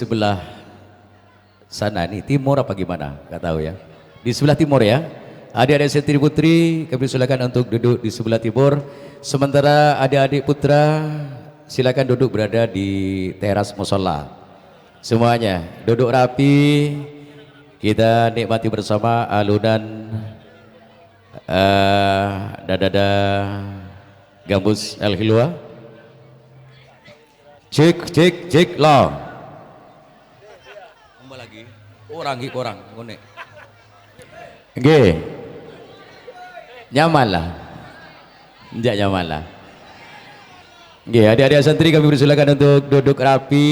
sebelah sana nih, timur apa gimana? Gak tahu ya. Di sebelah timur ya. Adik-adik santri putri kami silakan untuk duduk di sebelah timur. Sementara adik-adik putra silakan duduk berada di teras musola. Semuanya duduk rapi. Kita nikmati bersama alunan dada gambus El Hilwa. Cek lah. Tambah lagi. Orang ngene. Nggih. Nyaman lah. Enggak nyaman lah. Nggih, adik-adik santri kami persilakan untuk duduk rapi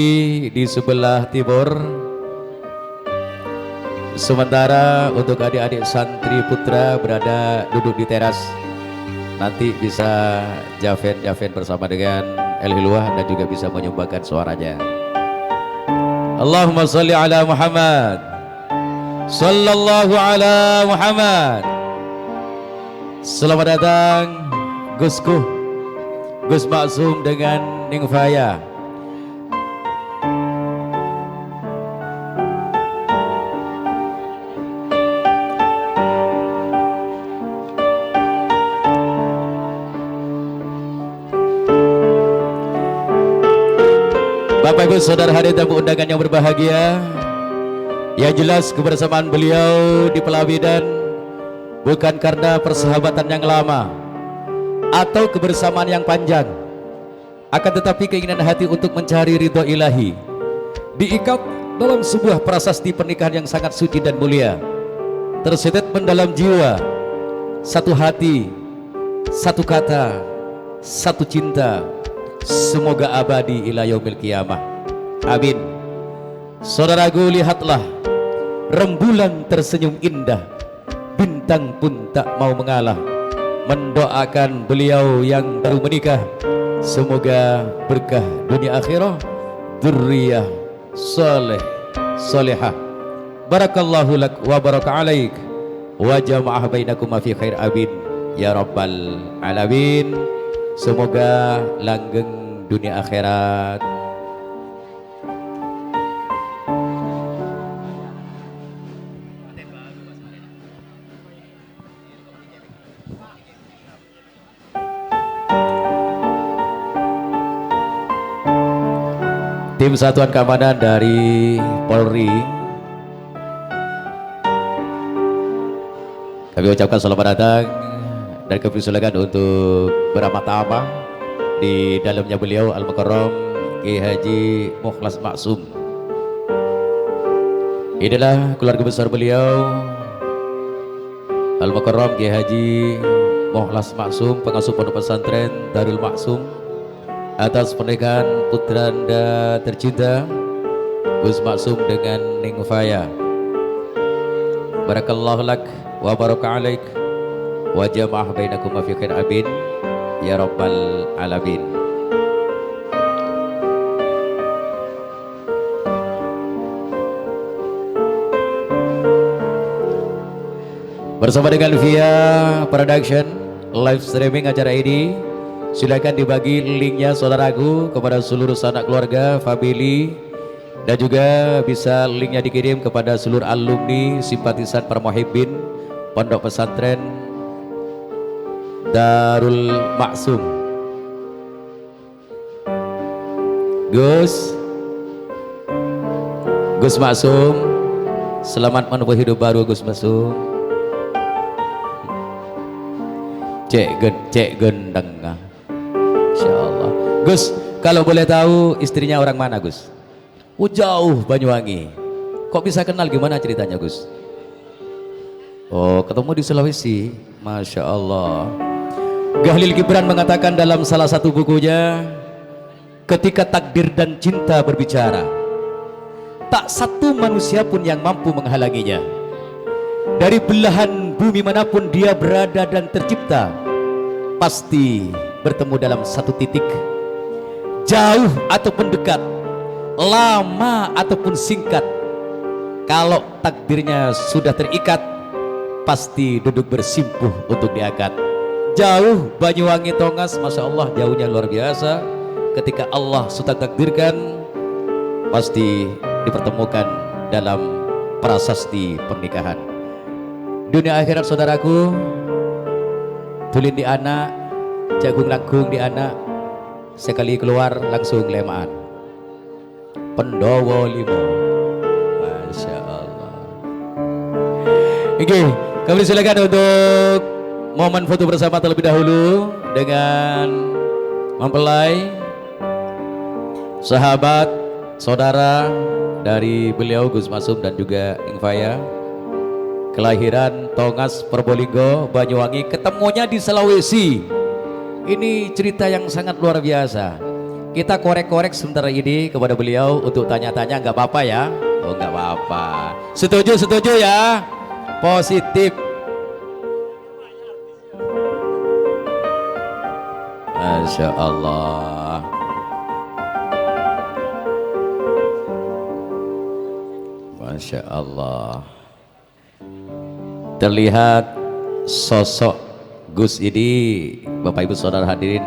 di sebelah timur. Sementara untuk adik-adik santri putra berada duduk di teras. Nanti bisa javen bersama dengan El Hilwah dan juga bisa menyumbangkan suaranya. Allahumma salli ala Muhammad. Sallallahu ala Muhammad. Selamat datang Gus Maksum dengan Ning Faya. Bapak Ibu saudara hadirin tamu undangan yang berbahagia, yang jelas kebersamaan beliau di Pelawidan bukan karena persahabatan yang lama atau kebersamaan yang panjang, akan tetapi keinginan hati untuk mencari ridho ilahi diikat dalam sebuah prasasti pernikahan yang sangat suci dan mulia, tersetet mendalam jiwa, satu hati, satu kata, satu cinta, semoga abadi ila yaumil qiyamah. Amin. Saudaraku, lihatlah rembulan tersenyum indah, bintang pun tak mau mengalah, mendoakan beliau yang baru menikah, semoga berkah dunia akhirah, dzurriyyah saleh salihah. Barakallahu lak wa baraka alaik wa jama'ah bainakuma fi khair. Amin ya rabbal alamin. Semoga langgeng dunia akhirat. Tim Satuan Keamanan dari Polri, kami ucapkan selamat datang dan kami silakan untuk beramah-tamah di dalamnya beliau Al-Mukarram Kiai Haji Mukhlas Maksum. Inilah keluarga besar beliau Al-Mukarram Kiai Haji Mukhlas Maksum, pengasuh pondok pesantren Darul Maksum, atas pernikahan putra anda tercinta Gus Maksum dengan Ning Faya. Barakallahu lak wa baraka alaik wa jama'ah bainakuma fi khair. Amin ya rabbal alamin. Bersama dengan via production live streaming acara ini, silakan dibagi linknya saudaraku kepada seluruh sanak keluarga, family, dan juga bisa linknya dikirim kepada seluruh alumni, simpatisan, permuhibbin pondok pesantren Darul Maksum. Gus Maksum, selamat menempuh hidup baru Gus Maksum. Cek gendeng. Insyaallah. Gus, kalau boleh tahu istrinya orang mana Gus? Jauh, Banyuwangi. Kok bisa kenal, gimana ceritanya Gus? Oh, ketemu di Sulawesi. Masya Allah. Khalil Gibran mengatakan dalam salah satu bukunya, ketika takdir dan cinta berbicara, tak satu manusia pun yang mampu menghalanginya. Dari belahan bumi manapun dia berada dan tercipta, pasti bertemu dalam satu titik. Jauh ataupun dekat, lama ataupun singkat, kalau takdirnya sudah terikat, pasti duduk bersimpuh untuk diangkat. Jauh Banyuwangi Tongas, Masya Allah, jauhnya luar biasa. Ketika Allah sudah takdirkan, pasti dipertemukan dalam prasasti pernikahan. Dunia akhirat saudaraku, tulin di anak, jagung langkung di anak, sekali keluar langsung lemaan. Pendowo limo, Masya Allah. Oke, kami silakan untuk momen foto bersama terlebih dahulu dengan mempelai, sahabat, saudara dari beliau Gus Masum dan juga Ingfaya, kelahiran Tongas Probolinggo, Banyuwangi, ketemunya di Sulawesi. Ini cerita yang sangat luar biasa. Kita korek-korek sebentar ini kepada beliau untuk tanya-tanya, nggak apa-apa ya? Oh nggak apa-apa. Setuju ya? Positif. Masya Allah. Masya Allah. Terlihat sosok Gus ini, Bapak Ibu Saudara hadirin,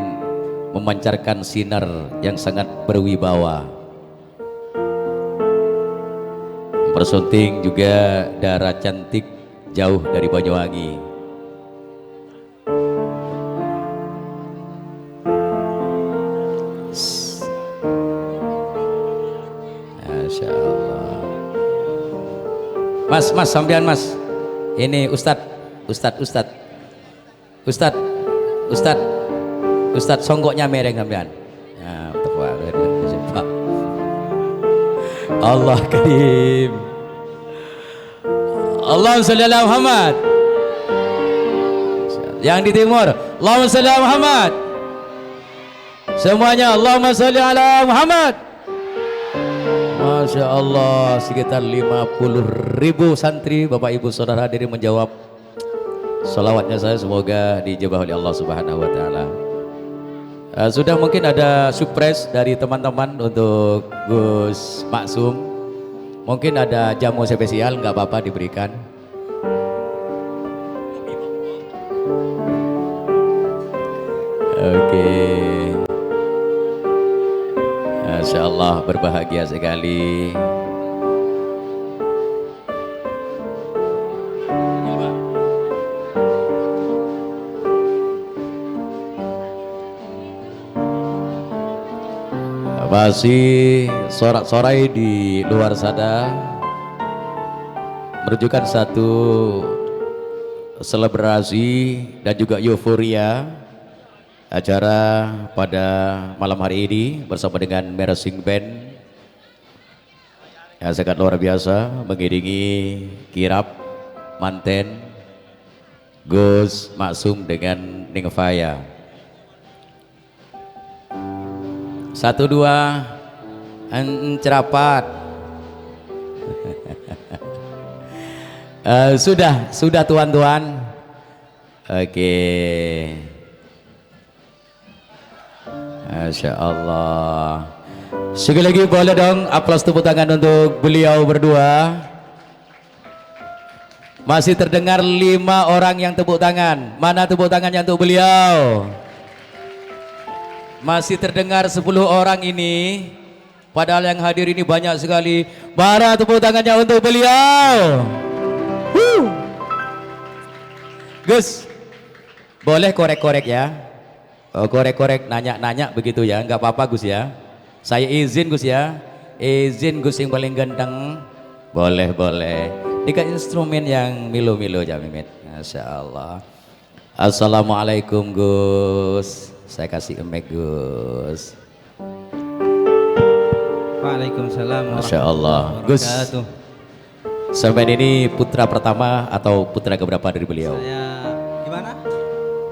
memancarkan sinar yang sangat berwibawa. Persunting juga darah cantik jauh dari Banyuwangi. Masya Allah. Mas sampean mas, ini Ustad songgoknya mereng sampean. Ya, Allah Karim. Allahumma sholli ala Muhammad. Yang di timur, Allahumma sholli ala Muhammad. Semuanya Allahumma sholli ala Muhammad. Masya Allah, sekitar 50.000 santri Bapak Ibu Saudara hadirin menjawab salawatnya saya, semoga dijabah oleh Allah Subhanahu wa Ta'ala. Sudah mungkin ada surprise dari teman-teman untuk Gus Maksum, mungkin ada jamu spesial, nggak apa-apa diberikan. Oke. Masya Allah, berbahagia sekali. Masih sorak-sorai di luar sana menunjukkan satu selebrasi dan juga euforia acara pada malam hari ini bersama dengan Marching Band yang sangat luar biasa mengiringi kirap manten Gus Maksum dengan Ningfaya. 1 2 cerapat. Sudah tuan-tuan. Oke. Masya Allah. Sekali lagi boleh dong aplaus tepuk tangan untuk beliau berdua. Masih terdengar 5 orang yang tepuk tangan. Mana tepuk tangannya untuk beliau? Masih terdengar 10 orang ini. Padahal yang hadir ini banyak sekali. Mana tepuk tangannya untuk beliau? Gus, boleh korek-korek ya? Oh, korek-korek, nanya-nanya begitu ya? Nggak apa-apa Gus ya? Saya izin Gus ya? Izin Gus yang paling ganteng. Boleh. Ini instrumen yang milo-milo ya Mimin. Masya Allah. Assalamualaikum Gus. Saya kasih emek Gus. Waalaikumsalam. Masya Allah. Gus, sampai ini putra pertama atau putra keberapa dari beliau? Saya gimana?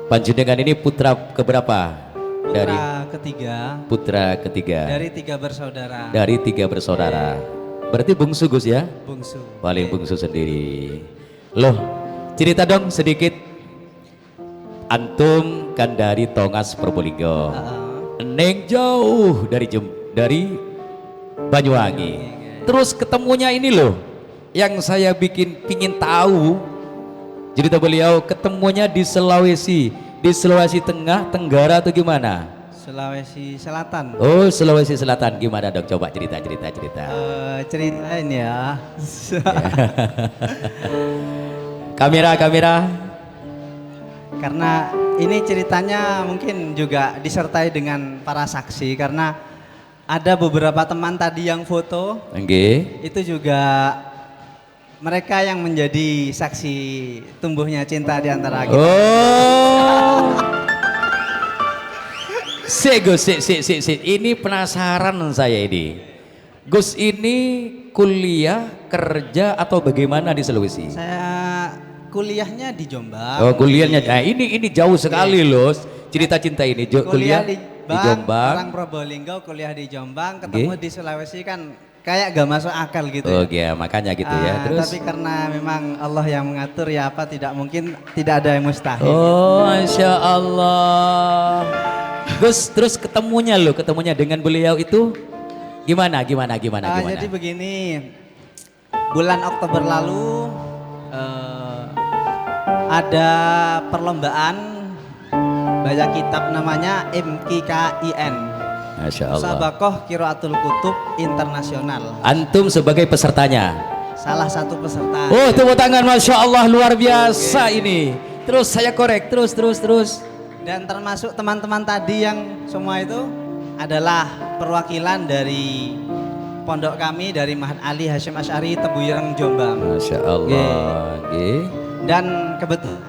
Panjenengan ini putra keberapa? Dari ketiga. Putra ketiga. Dari 3 bersaudara. Dari 3 bersaudara. Berarti bungsu Gus ya? Bungsu. Paling bungsu sendiri. Loh, cerita dong sedikit. Antum kan dari Tongas Probolinggo. Neng jauh dari Banyuwangi. Terus ketemunya ini loh, yang saya pingin tahu. Cerita beliau ketemunya di Sulawesi Tengah, Tenggara atau gimana? Sulawesi Selatan. Oh, Sulawesi Selatan. Gimana dong? Coba cerita. Ceritain ya. Kamera. Karena ini ceritanya mungkin juga disertai dengan para saksi karena ada beberapa teman tadi yang foto. Nggih. Itu juga mereka yang menjadi saksi tumbuhnya cinta di antara kita. Oh. Gus, ini penasaran saya ini. Gus ini kuliah, kerja atau bagaimana di Sulawesi? Saya kuliahnya di Jombang. Oh, kuliahnya. Nah, ini jauh sekali loh. Cerita cinta ini. Kuliah di Jombang. Orang Probolinggo kuliah di Jombang, ketemu di Sulawesi kan kayak gak masuk akal gitu. Oh ya, makanya gitu ya. Terus tapi karena memang Allah yang mengatur ya apa tidak mungkin, tidak ada yang mustahil. Oh, Masya Allah. Gus, terus ketemunya dengan beliau itu gimana? Jadi begini, bulan Oktober lalu ada perlombaan baca kitab namanya MKKIN. Masya Allah. Musabakoh Qiraatul Kutub Internasional. Antum sebagai pesertanya? Salah satu peserta. Oh, tepuk tangan, Masya Allah, luar biasa ini. Terus saya korek, terus. Dan termasuk teman-teman tadi yang semua itu adalah perwakilan dari pondok kami dari Mahat Ali Hasyim Asy'ari Tebuireng Jombang. Masya Allah. Dan kebetulan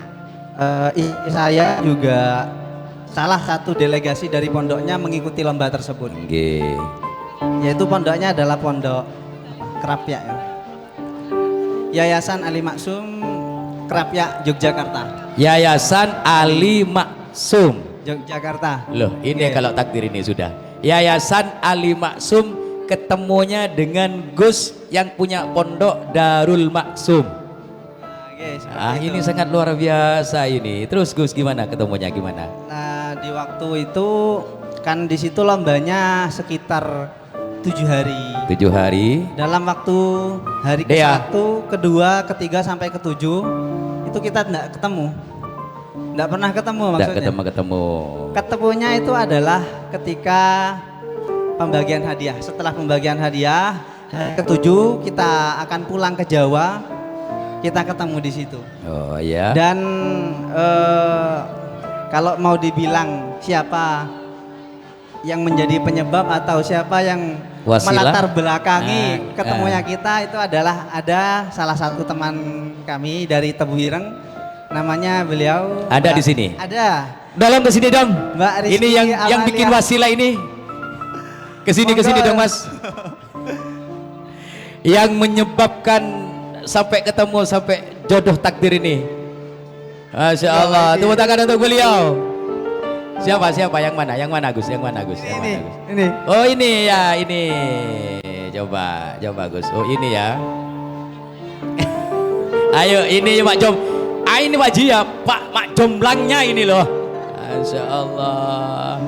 saya juga salah satu delegasi dari pondoknya mengikuti lomba tersebut. Yaitu pondoknya adalah pondok Krapyak ya. Yayasan Ali Maksum Krapyak Yogyakarta. Yayasan Ali Maksum Yogyakarta. Loh, ini kalau takdir ini sudah. Yayasan Ali Maksum ketemunya dengan Gus yang punya pondok Darul Maksum. Ini sangat luar biasa ini. Terus Gus gimana ketemunya gimana? Nah, di waktu itu kan di situ lombanya sekitar 7 hari. 7 hari. Dalam waktu hari ke-1, kedua, ketiga sampai ke-7 itu kita tidak ketemu. Tidak pernah ketemu maksudnya. Tidak ketemu. Ketemunya itu adalah ketika pembagian hadiah. Setelah pembagian hadiah hari ke-7 kita akan pulang ke Jawa. Kita ketemu di situ. Oh iya. Dan kalau mau dibilang siapa yang menjadi penyebab atau siapa yang melatar belakangi ketemunya kita itu adalah ada salah satu teman kami dari Tebuireng, namanya beliau. Ada di sini. Ada. Dalam kesini dong. Mbak Rizky ini yang bikin wasilah ini. Kesini dong Mas. Yang menyebabkan sampai ketemu, sampai jodoh takdir ini. Masya Allah. Tepuk tangan untuk beliau. Siapa yang mana Gus? Ini. Oh ini ya, ini. Coba Gus. Oh ini ya. Ayo ini Mak Jom. Ini Pak Ji ya, Mak Jomblangnya ini loh. Masya Allah.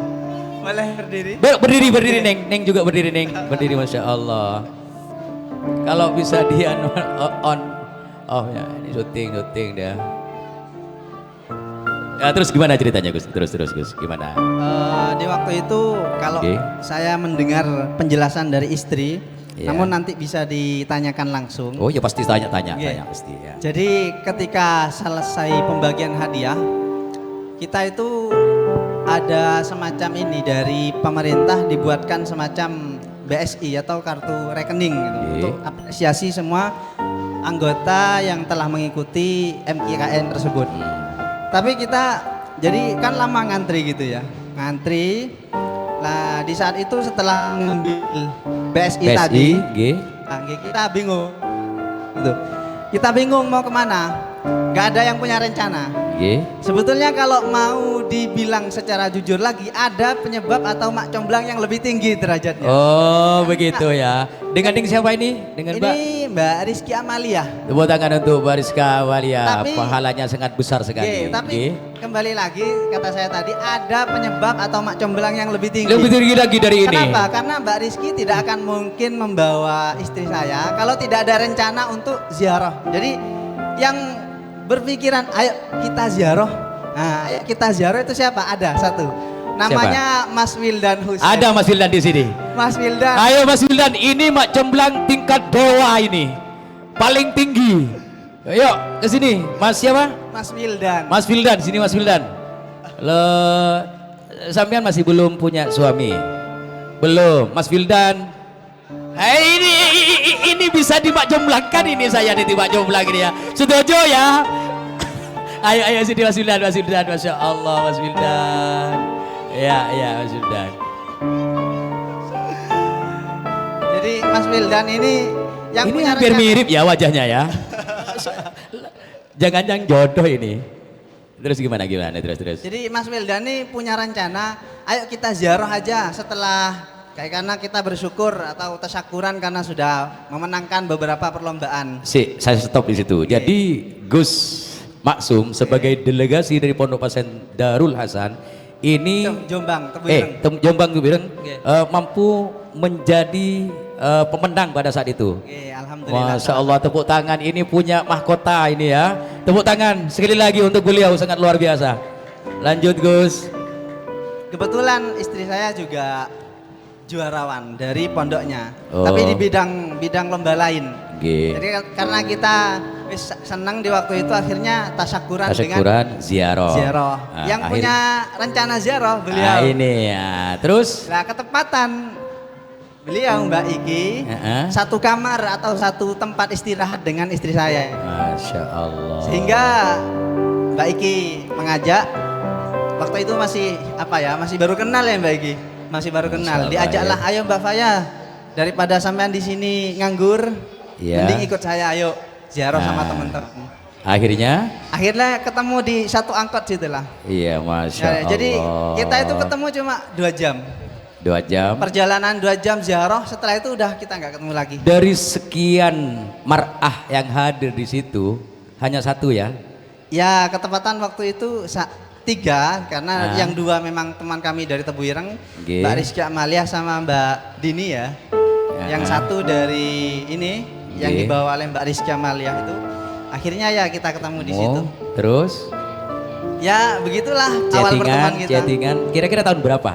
Boleh berdiri? Berdiri Neng juga berdiri Neng. Berdiri Masya Allah. Kalau bisa dia on. Oh ya, ini syuting dia. Ya, terus gimana ceritanya Gus? Terus Gus, gimana? Di waktu itu kalau saya mendengar penjelasan dari istri, namun nanti bisa ditanyakan langsung. Oh ya pasti tanya pasti ya. Jadi ketika selesai pembagian hadiah, kita itu ada semacam ini dari pemerintah dibuatkan semacam BSI atau kartu rekening gitu, untuk apresiasi semua anggota yang telah mengikuti MKKN tersebut. Tapi kita jadi kan lama ngantri gitu ya, Nah di saat itu setelah mengambil BSI tadi, kita bingung, gitu. Kita bingung mau kemana, nggak ada yang punya rencana. Sebetulnya kalau mau dibilang secara jujur lagi, ada penyebab atau mak comblang yang lebih tinggi derajatnya. Oh begitu ya. Dengan siapa ini? Dengan Mbak Rizky Amalia. Tepuk tangan untuk Mbak Rizky Amalia. Pahalanya sangat besar sekali. Tapi kembali lagi kata saya tadi, ada penyebab atau mak comblang yang lebih tinggi. Lebih tinggi lagi dari ini. Kenapa? Karena Mbak Rizky tidak akan mungkin membawa istri saya kalau tidak ada rencana untuk ziarah. Jadi yang berpikiran ayo kita ziarah. Nah, ayo kita ziarah itu siapa? Ada satu. Namanya Mas Wildan Hussein. Ada Mas Wildan di sini. Mas Wildan. Ayo Mas Wildan, ini Mak Jomblang tingkat dewa ini. Paling tinggi. Ayo ke sini. Mas siapa? Mas Wildan. Mas Wildan, sini Mas Wildan. Lo sampean masih belum punya suami? Belum. Mas Wildan. Ini bisa Mak Jomblangkan ini saya nih Mak Jomblang ini ya. Setuju ya? Ayo sini Mas Wildan, Mas Wildan, Masya Allah Mas Wildan. Ya Mas Wildan. Jadi Mas Wildan ini yang Ini punya hampir rencana- mirip ya wajahnya ya. Jangan-jangan jodoh ini. Terus gimana terus. Jadi Mas Wildan ini punya rencana, ayo kita ziarah aja setelah karena kita bersyukur atau tasyakuran karena sudah memenangkan beberapa perlombaan. Saya stop di situ. Jadi Gus Maksum sebagai delegasi dari Pondok Pesantren Darul Hasan ini Jombang, Tebuireng. Jombang Tebuireng Oke. mampu menjadi pemenang pada saat itu. Oke, alhamdulillah. Masya Allah, tepuk tangan, ini punya mahkota ini ya. Tepuk tangan sekali lagi untuk beliau, sangat luar biasa. Lanjut Gus. Kebetulan istri saya juga juarawan dari pondoknya, Oh. tapi di bidang lomba lain. Oke. Jadi karena kita senang di waktu itu akhirnya tasyakuran dengan Tasyakuran ziarah. ziarah. Nah, Yang punya rencana ziarah beliau. ini ya. Terus Nah, ketepatan beliau Mbak Iki satu kamar atau satu tempat istirahat dengan istri saya. Masya Allah. Sehingga Mbak Iki mengajak, waktu itu masih baru kenal ya Mbak Iki, masih baru kenal. Masya Allah, Diajaklah, ayo Mbak Faya, daripada sampean di sini nganggur, Ya. mending ikut saya, ayo ziarah sama Nah. teman-teman. Akhirnya ketemu di satu angkot situ lah. iya Masya Nah, Allah. jadi kita itu ketemu cuma 2 jam. 2 jam. Perjalanan 2 jam ziarah, setelah itu udah kita nggak ketemu lagi. Dari sekian mar'ah yang hadir di situ hanya satu ya. Ya ketepatan waktu itu 3 karena Ah. yang 2 memang teman kami dari Tebuireng, Oke. Mbak Rizky Amalia sama Mbak Dini ya. Yang satu dari ini yang Oke. dibawa oleh Mbak Rizky Amalia itu. Akhirnya ya kita ketemu di situ. Terus Ya begitulah awal pertemuan kita. chattingan. Kira-kira tahun berapa?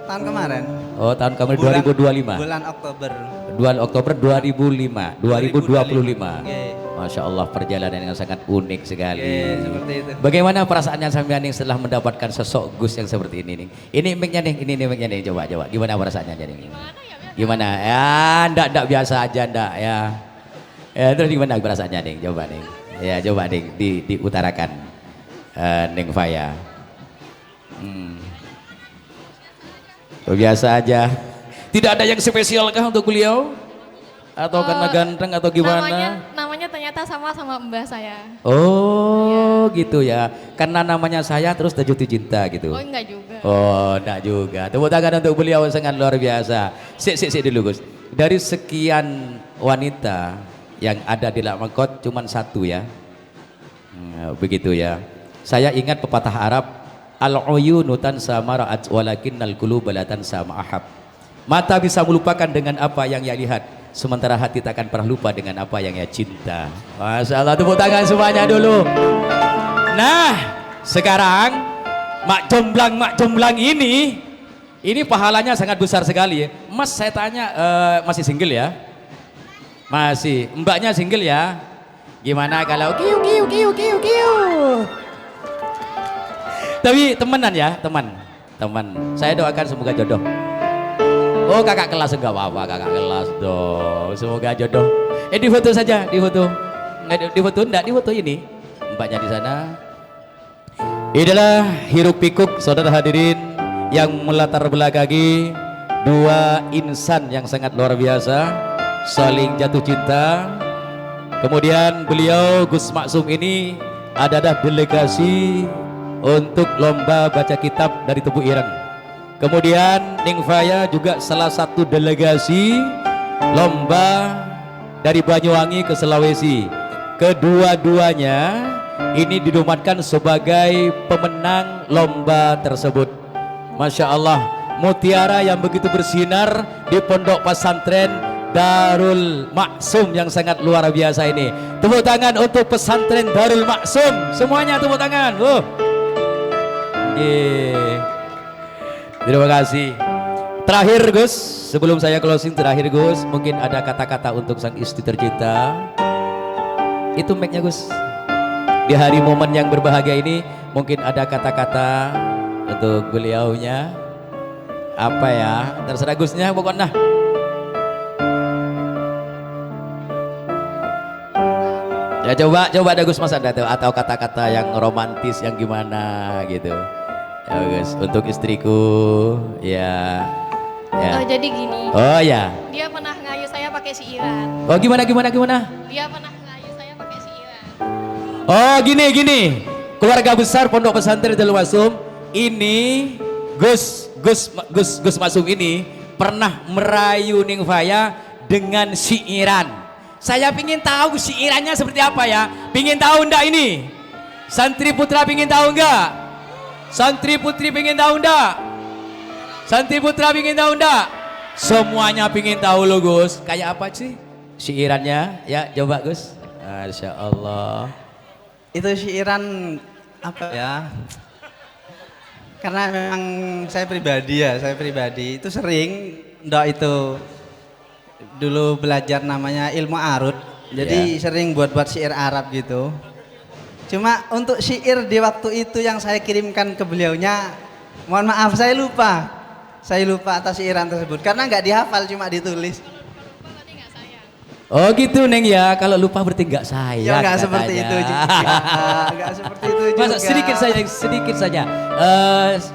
Tahun kemarin. Oh, tahun kemarin 2025. Bulan Oktober. 2 Oktober 2025. 2025. Oke. Masya Allah, perjalanan yang sangat unik sekali. Oke, seperti itu. Bagaimana perasaannya sampean nih setelah mendapatkan sosok Gus yang seperti ini nih? Ini mic-nya nih, coba. Gimana perasaannya jadi? Gimana? Ya, ndak biasa aja ndak ya. Ya, terus gimana perasaannya nih? Coba nih. Ya, coba nih diutarakan. Neng Faya. Biasa aja. Tidak ada yang spesial kah untuk beliau? Atau karena ganteng atau gimana? Namanya ternyata sama mbah saya. Oh gitu ya. Karena namanya saya terus jatuh cinta gitu. Oh enggak juga. Oh enggak juga. Tepuk tangan untuk beliau, sangat luar biasa. Sik dulu Gus. Dari sekian wanita yang ada di Lakmakot cuman satu ya. Begitu ya. Saya ingat pepatah Arab, al-uyunu tansa mara'at walakinnal quluba la tansa ma'ahab. Mata bisa melupakan dengan apa yang ia lihat, sementara hati tak akan pernah lupa dengan apa yang ia cinta. Masya Allah, tepuk tangan semuanya dulu. Nah, sekarang Mak Jomblang ini pahalanya sangat besar sekali ya. Mas, saya tanya, masih single ya? Masih. Mbaknya single ya? Gimana kalau kiu. Tapi temenan ya, teman. Saya doakan semoga jodoh. Oh, kakak kelas enggak apa-apa, kakak kelas dong. Semoga jodoh. Di foto saja, di foto. Enggak di foto ini. Mbaknya di sana. Inilah hiruk pikuk saudara hadirin yang melatar belakangi 2 insan yang sangat luar biasa, saling jatuh cinta. Kemudian beliau Gus Maksum ini adalah delegasi untuk lomba baca kitab dari Tebuireng. Kemudian Ning Faya juga salah satu delegasi lomba dari Banyuwangi ke Sulawesi. Kedua-duanya ini didomatkan sebagai pemenang lomba tersebut. Masya Allah, mutiara yang begitu bersinar di Pondok Pesantren Darul Maksum yang sangat luar biasa ini. Tepuk tangan untuk pesantren Darul Maksum. Semuanya tepuk tangan. Terima kasih. Terakhir Gus, sebelum saya closing terakhir Gus, mungkin ada kata-kata untuk sang istri tercinta. Itu mic-nya Gus. Di hari momen yang berbahagia ini, mungkin ada kata-kata untuk beliaunya. Apa ya? Terserah Gusnya pokoknya. Ya coba ada Gus Mas ada atau kata-kata yang romantis yang gimana gitu. Ya Gus, untuk istriku ya. Ya. Oh, jadi gini. Oh ya. Dia pernah ngayu saya pakai siiran. Oh gimana? Dia pernah ngayu saya pakai siiran. Oh gini. Keluarga besar Pondok Pesantren Darul Masum ini Gus Masum ini pernah merayu Ning Faya dengan siiran. Saya pingin tahu siirannya seperti apa ya. Pingin tahu ndak ini? Santri putra pingin tahu enggak? Santri putri pingin tahu ndak? Santri putra pingin tahu ndak? Semuanya pingin tahu loh Gus. Kayak apa sih siirannya? Ya coba Gus. Masya Allah. Itu siiran apa ya? Karena memang saya pribadi itu sering ndak itu dulu belajar namanya ilmu arut. Jadi sering buat syair Arab gitu. Cuma untuk syair di waktu itu yang saya kirimkan ke beliaunya, mohon maaf saya lupa atas syairan tersebut karena nggak dihafal, cuma ditulis. Oh gitu Neng ya, kalau lupa berarti nggak sayang. Ya nggak seperti itu juga. Nggak seperti itu juga. Masa sedikit saja.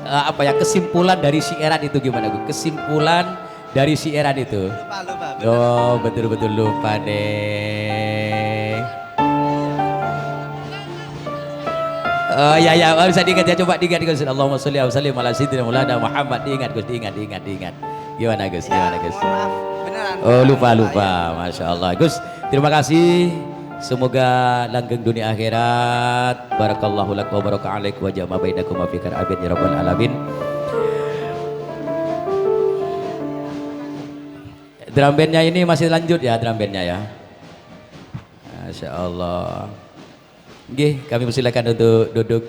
Apa ya kesimpulan dari syairan itu gimana Gus? Kesimpulan dari syairan itu. Lupa. Oh betul lupa deh. Oh ya bisa diingat ya, coba diingat Gus. Allahumma sholli wa sallim ala sayyidina Maulana Muhammad. Diingat Gus, diingat. Gimana Gus? Maaf, beneran. Oh lupa. Masya Allah Gus, terima kasih. Semoga langgeng dunia akhirat. Barakallahu lakum wa baraka alaikum wa jama'a bainakum wa fikar abid ya rabbal alamin. Drum bandnya ini masih lanjut ya, drum bandnya ya. Masya Allah. Oke, kami persilakan untuk duduk.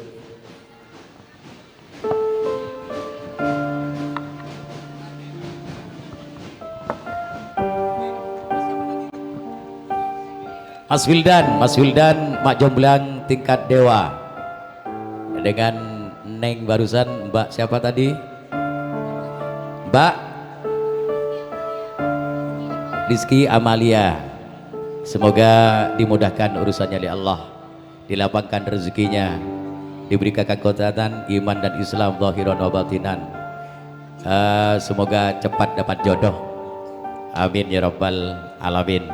Mas Wildan, Mak Jomblang tingkat dewa. Dengan Neng barusan, Mbak siapa tadi? Mbak Rizky Amalia. Semoga dimudahkan urusannya oleh Allah, dilapangkan rezekinya, diberikan kekuatan iman dan Islam zahiran wa batinan. Semoga cepat dapat jodoh. Amin ya rabbal alamin.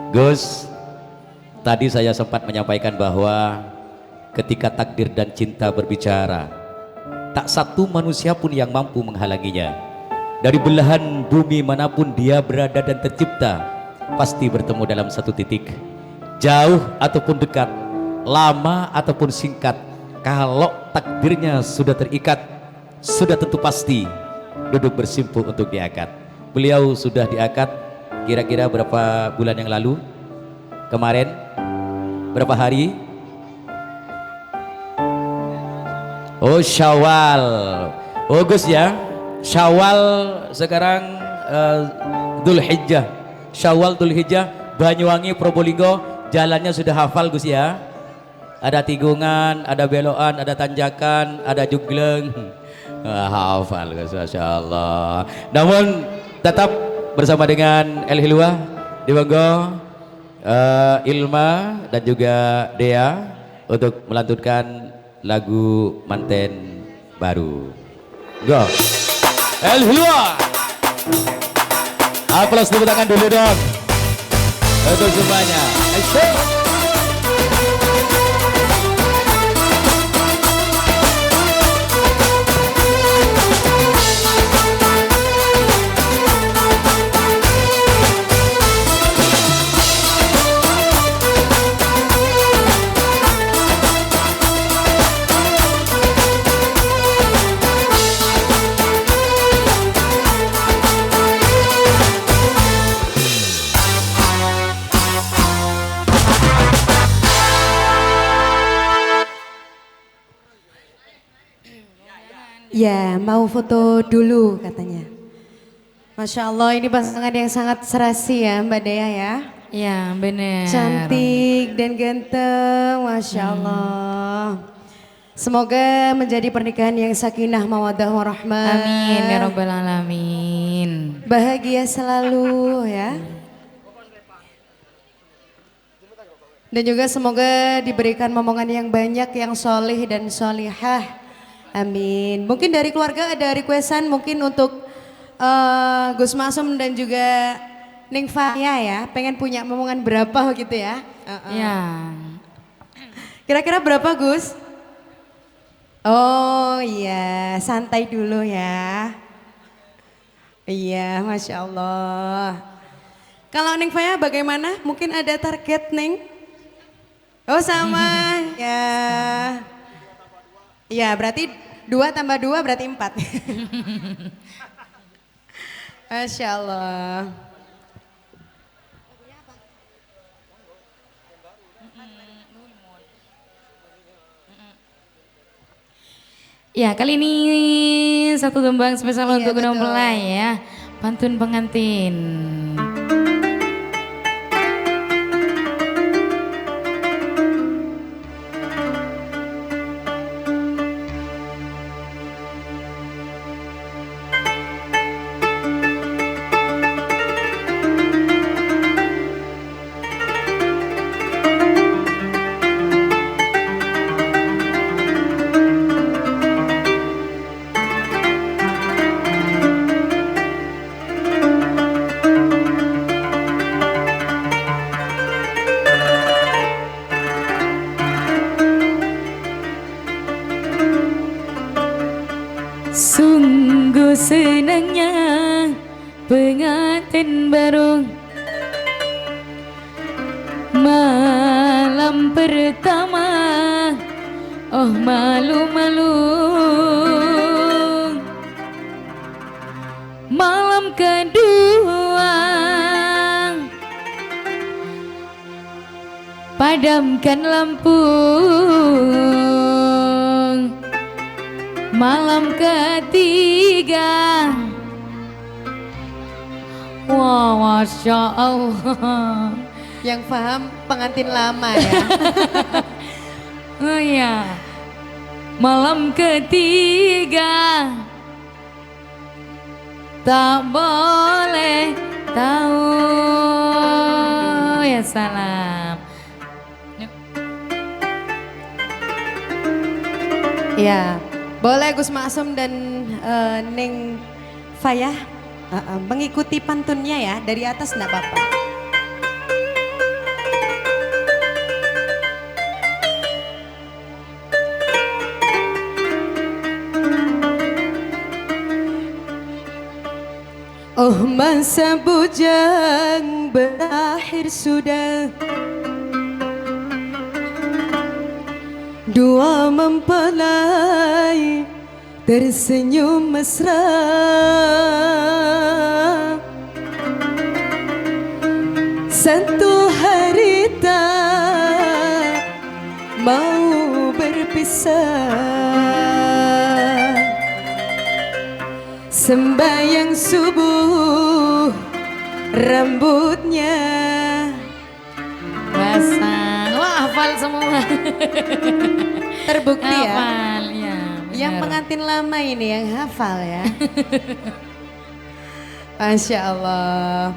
Gus, tadi saya sempat menyampaikan bahwa ketika takdir dan cinta berbicara, tak satu manusia pun yang mampu menghalanginya. Dari belahan bumi manapun dia berada dan tercipta, pasti bertemu dalam satu titik. Jauh ataupun dekat, lama ataupun singkat, kalau takdirnya sudah terikat, sudah tentu pasti duduk bersimpuh untuk diakad. Beliau sudah diakad kira-kira berapa bulan yang lalu? Kemarin? Berapa hari? Oh Syawal. Oh Gus ya, Syawal sekarang Dzulhijjah. Syawal Dzulhijjah, Banyuwangi Probolinggo, jalannya sudah hafal Gus ya. Ada tikungan, ada belokan, ada tanjakan, ada jugleng. Hafal Gus, Masya Allah. Namun tetap bersama dengan El Hilwa di Banggo, Ilma dan juga Dea untuk melantunkan lagu manten baru. Go El Hilwa. Aplaus tepuk tangan dulu dong untuk semuanya. Ya, mau foto dulu katanya. Masya Allah, ini pasangan yang sangat serasi ya Mbak Dea ya. Ya bener. Cantik dan ganteng, Masya Allah. Semoga menjadi pernikahan yang sakinah, mawaddah, warahmah. Amin ya robbal alamin. Bahagia selalu ya. Dan juga semoga diberikan momongan yang banyak, yang solih dan solihah. Amin. Mungkin dari keluarga ada requestan mungkin untuk Gus Masum dan juga Ning Faya ya. Pengen punya momongan berapa gitu ya? Ya. Kira-kira berapa Gus? Oh iya, santai dulu ya. Iya, Masya Allah. Kalau Ning Faya bagaimana? Mungkin ada target Ning? Oh sama, ya. Ya berarti 2 tambah 2 berarti 4. Masya Allah. Ya kali ini satu tembang spesial Iya, untuk Gunung betul. Pelai ya. Pantun pengantin. Sungguh senangnya pengantin baru malam pertama. Oh malu-malu malam kedua. Padamkan lampu malam ketiga. Wah, Masya Allah. Yang paham pengantin lama ya. Oh ya, malam ketiga tak boleh tahu. Ya salam. Ya, boleh Gus Maksum dan Ning Fayah mengikuti pantunnya ya dari atas enggak apa-apa. Oh masa bujang berakhir sudah, dua mempelai tersenyum mesra. Satu hari tak mau berpisah. Sembayang subuh rambutnya Basah. Wah, hafal semua. terbukti ya. Hafal, ya. Yang benar. pengantin lama ini yang hafal ya. Masya Allah.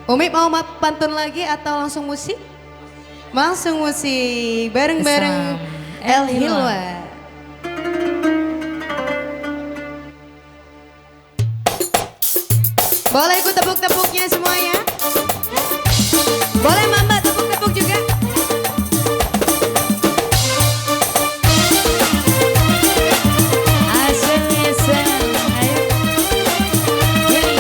Umi mau pantun lagi atau langsung musik? Langsung musik bareng-bareng Bersama El El Hilwa. Hilwa. Boleh ikut tepuk-tepuknya semuanya? Boleh Mamba tepuk-tepuk juga? Asal-asal. Ayo. Yeay.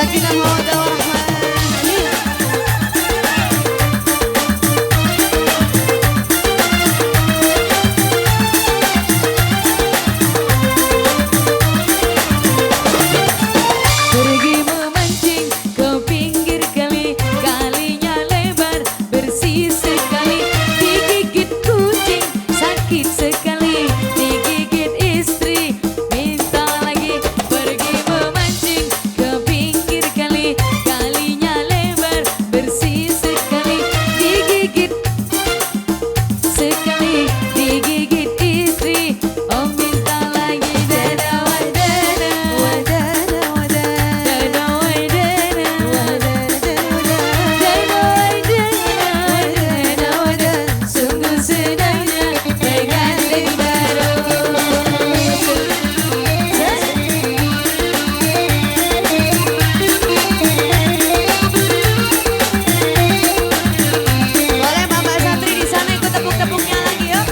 Sakinah mawaddah warahmah. Pergi memancing ke pinggir kali, kalinya lebar bersih sekali. Digigit kucing sakit sekali, digigit istri minta lagi. Pergi memancing ke pinggir kali, kalinya lebar bersih sekali. Digigit sekali, digigit istri, oh minta lagi. Dada wadana, wadana wadana, dada wadana, wadana wadana, sungguh senangnya pengantin baru. Boleh Bapak Santri di sana ikut tepuk-tepuknya lagi yuk.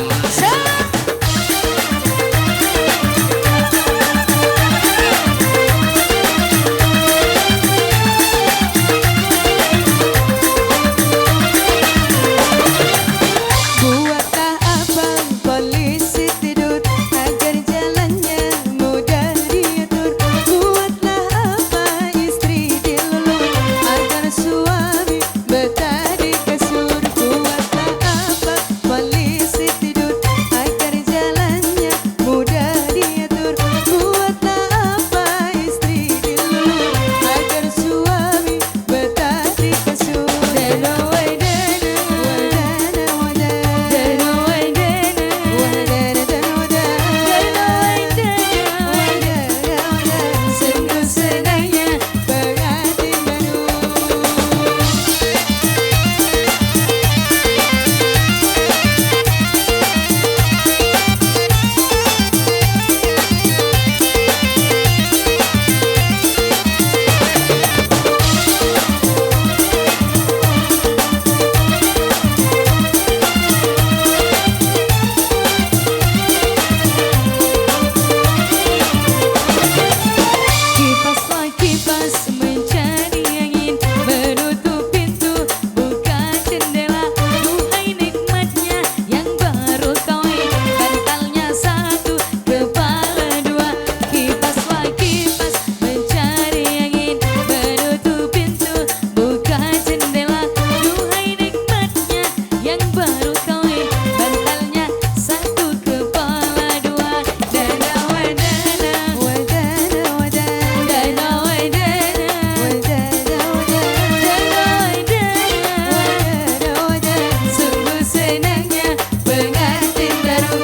Buatkah abang polisi tidur agar jalannya mudah diatur? Buatlah apa istri dilulur agar suami betah di kasur? Buatlah apa polisi tidur agar jalannya mudah diatur? Buatlah apa istri dilulur agar suami betah di kasur? Dana wadana, wadana wadana, dana wadana, wadana, sungguh senangnya pengantin baru. Kipaslah kipas mencari angin, menutup pintu buka jendela. Duhai nikmatnya yang baru kawin, bantalnya satu kepala dua. Kipaslah kipas mencari angin, menutup pintu buka jendela. Duhai nikmatnya yang baru kawin, bantalnya satu kepala dua. Dana wadana, Wadana wadana, dana wadana, wadana wadana, sungguh senangnya pengantin baru.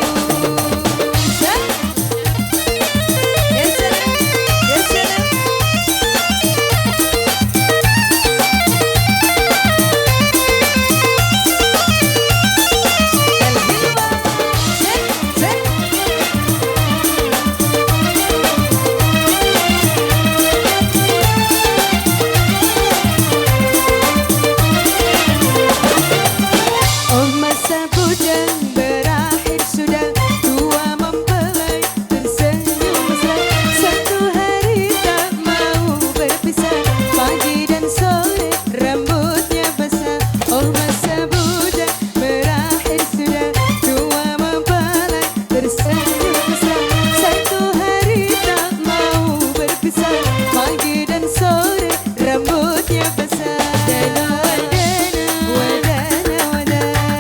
Oh masa bujang berakhir sudah, tua mempelai tersenyum mesra. Satu hari tak mau berpisah, pagi dan sore rambutnya basah. Oh masa bujang berakhir sudah, tua mempelai tersenyum mesra. Satu hari tak mau berpisah, pagi dan sore rambutnya basah. Dana wadana, wadana wadana,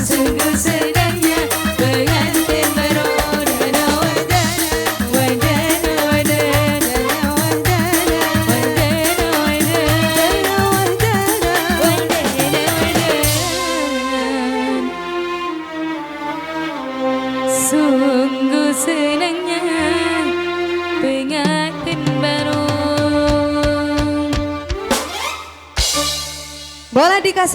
Sungguh senangnya pengantin baru. Dana wadana, wadana wadana, sungguh senangnya pengantin baru. boleh dikasih